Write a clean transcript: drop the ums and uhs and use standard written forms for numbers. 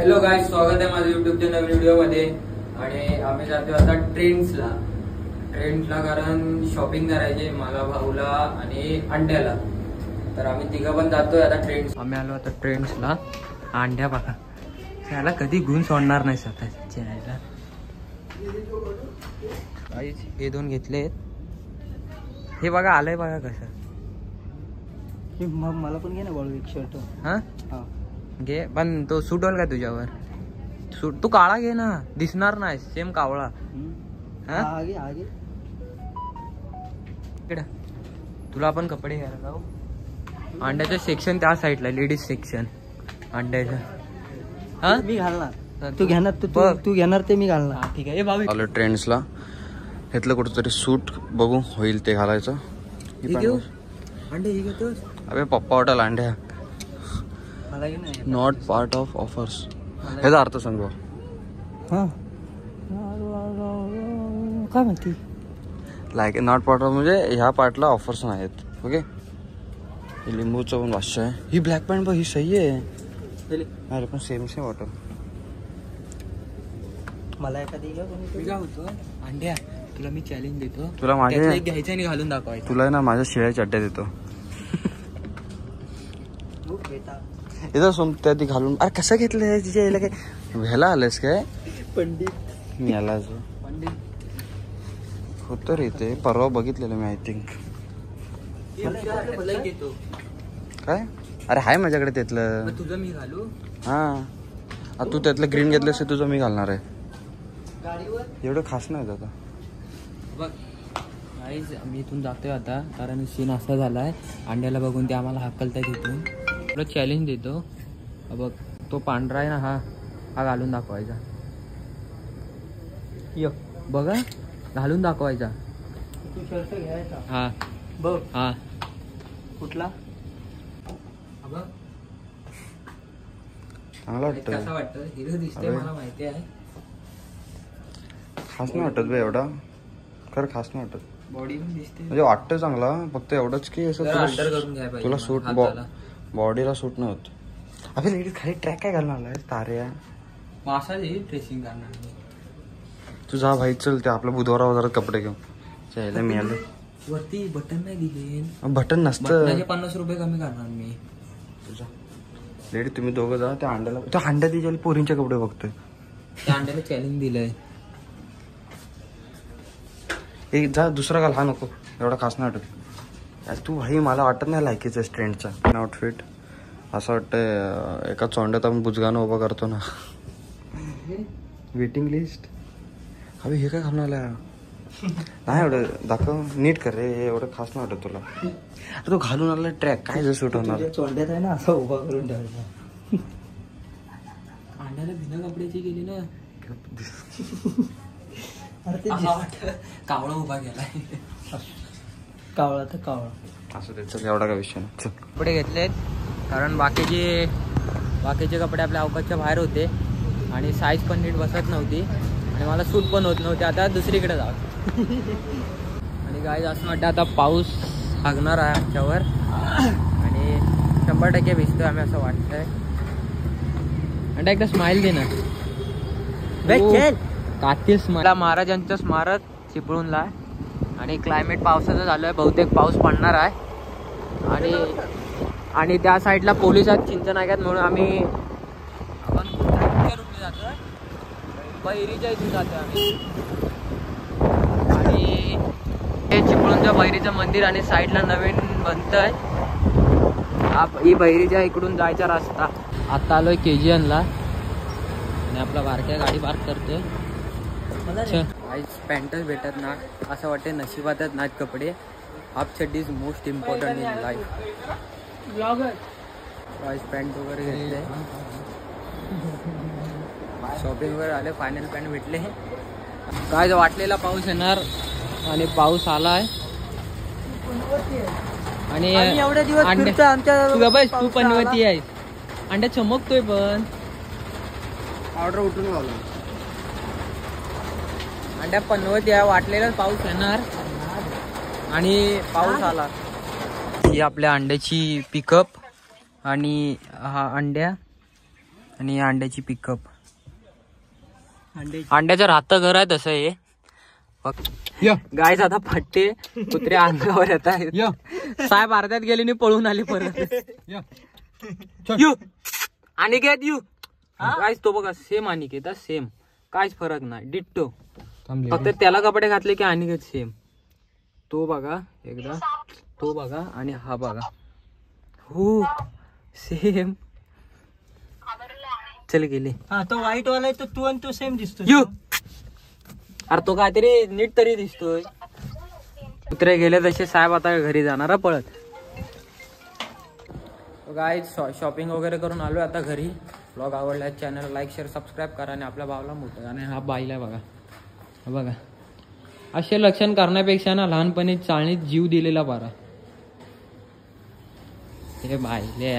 Hello guys, स्वागत आहे माझ्या युट्यूबच्या नवीन व्हिडिओ मध्ये. आणि आम्ही जातोय आता ट्रेंड्सला कारण शॉपिंग करायची मला, भाऊला आणि अंड्याला. तर आम्ही तिघं पण जातोय आता ट्रेंड्स. आम्ही आलो आता ट्रेंड्सला. अंड्या बघा, त्याला कधी गुण सोडणार नाही स्वतःच्या यायला. हे दोन घेतलेत. हे बघा आलंय बघा कसं. मला पण घे ना बॉल एक शर्ट. हा घे, पण तो सूट होईल का तुझ्यावर? सूट तू काळा घे ना, दिसणार नाही सेम कावळा. आगे तुला पण कपडे घ्यायला जाऊ. अंड्याचं सेक्शन त्या साईडला, लेडीज सेक्शन अंड्याचं. हा मी घालणार, तू घेणार, तू घेणार ते मी घालणार. ठीक आहे. भाऊ आलो ट्रेंड्सला. घेतलं कुठेतरी सूट, बघू होईल ते घालायचं. अंडे हे घेतोस? अबे पप्पा हॉटेल अंड्या नॉट पार्ट ऑफ ऑफर्स. ह्याचा अर्थ सांग भाऊ. हा काय माहिती. लाईक नॉट पार्ट ऑफ म्हणजे ह्या पार्टला ऑफर्स नाहीत. ओके. लिंबूचं पण भाष्य आहे. ही ब्लॅक पॅन्ट बघ, ही सही आहे. अरे पण सेम वाटत. मला एखादी मी काय होतो अंड्या, तुला मी चॅलेंज देतो. तुला माझ्या घ्यायचं आणि घालून दाखवायचं. तुला ना माझ्या शिळ्या चड्ड्या देतो. इथं सोमत्या ती घालून. अरे कसं घेतलंय तिच्या यायला? काय व्हायला आलंस काय पंडित? मी याला होतं रे ते, परवा बघितलेलं मी. आय थिंक काय. अरे हाय माझ्याकडे त्यातलं. तुझं मी घालू. हा तू त्यातलं ग्रीन घेतलंस, तुझं मी घालणार आहे. एवढं खास नाही आता. बघ गाईज, आम्ही इथून जातोय आता, कारण सीन असा झालाय. अंड्याला बघून ते आम्हाला हाकलताय तिथून. तुला चॅलेंज देतो. बघ तो पांढरा आहे ना, हा घालून दाखवायचा. बघा घालून दाखवायचा. तू शर्ट घ्यायचा. हा बघ. हा कुठला? चांगला वाटतं. कसं वाटतं? हिरो दिसतोय मला माहिती आहे. खास नाही वाटत बे एवढा. खरं खास नाही वाटत. बॉडी पण दिसते म्हणजे वाटतं चांगला, फक्त एवढंच की असं तुला सूट, बॉडीला सूट नाही होत. अबे लेडीज खाली ट्रॅक काय घालून आलाय ताऱ्या? मासाज ड्रेसिंग करणार. तुझा भाई चल, ते आपल्या बुधवारा जरा कपडे घेऊ. चायला मी आलो. वरती बटन नाही दिले. बटन नसतं. 50 रुपये कमी करणार मी. तुझा लेडी तुम्ही दोघं जा. त्या अंड्याला, त्या अंड्या तिच्या पोरींचे कपडे बघतोय. त्या अंड्याला चॅलेंज दिलंय. एक जा दुसरा घाल, हा नको. एवढा खास नाही वाटत. तू भाई मला वाटत नाही लायकीचं ट्रेंडचा आउटफिट. असं वाटतंय एका चोंड्यात आपण बुजगानं उभा करतो ना. Waiting list. अबे हे काय घालून आला? नाही एवढं दाखव, नीट कर रे. एवढं खास नाही वाटत तुला. तो घालून आला ट्रॅक काय जर सूट होणार. चोंड्यात आहे ना, असं उभा करून ठेवायचा. अंड्याला बिना कपड्याची गेली ना. अरे ते कावळा उभा केलाय. कावळा तर कावळा असं ते. चल एवढा काय विषय नाही. कपडे घेतलेत कारण बाकीचे कपडे आपल्या अवकाशच्या बाहेर होते आणि साईज पण नीट बसत नव्हती आणि मला सूट पण होत नव्हती. आता दुसरीकडे जाऊ. आणि गाईज असं वाटतं आता पाऊस लागणार आहे आमच्यावर आणि 100% भिजतोय आम्ही असं वाटतंय. आणि एकदा स्माइल दे ना. कातील स्माइल. महाराजांचं स्मारक चिपळूणला आणि क्लायमेट पावसाचं झालंय. बहुतेक पाऊस पडणार आहे. आणि त्या साईडला पोलीस आहेत चिंचनाक्यात, म्हणून आम्ही जातो बहिरीच्या इथून जातो आम्ही. आणि हे चिपळूणच्या बहिरीचं मंदिर आणि साईडला नवीन बनतंय. ही बहिरीच्या इकडून जायचा रस्ता. आता आलोय KGN ला आणि आपला बारक्या गाडी पार्क करतोय. पॅन्टच भेटत ना, असं वाटते नशिबातच नाहीत कपडे. हाफ चड्डी is most important in life. Pant वगैरे घेतले, शॉपिंग वगैरे आले, फायनल पॅन्ट भेटले. काय वाटलेला पाऊस येणार आणि पाऊस आलाय. आणि एवढे दिवस तू पनवती आहेस. अंड्या चमकतोय पण ऑर्डर उठून आलो. अंड्या पनवती आहे. वाटलेला पाऊस येणार आणि पाऊस आला. ही आपल्या अंड्याची पिकअप आणि हा अंड्या आणि अंड्याची पिकअप. अंड्याचं राहतं घर आहे तसं हे. गायच आता फट्टे कुत्रे अंगावर येत आहेत. साहेब अर्ध्यात गेले आणि पळून आले परत. You Aniket you. गायच तो बघा सेम अनिकेत सेम, काहीच फरक नाही, डिट्टो. फक्त त्याला कपडे घातले की अनिकेत सेम. तो बघा एकदा, तो बघा आणि हा बघा, हो सेम. चल गेले. हा तो व्हाईट वाला आहे, तो तू आणि तो सेम दिसतो. यू अरे तो काहीतरी नीट तरी दिसतोय. कुत्रे गेले तसे साहेब आता घरी जाणार पळत. गाईज शॉपिंग वगैरे करून आलोय आता घरी. ब्लॉग आवडला चॅनल लाईक शेअर सबस्क्राईब करा आणि आपल्या भावाला मोठं. आणि हा बाईला बघा, हा बघा. असे लक्षण करण्यापेक्षा ना लहानपणी चाळणीत जीव दिलेला बरा. हे बाईले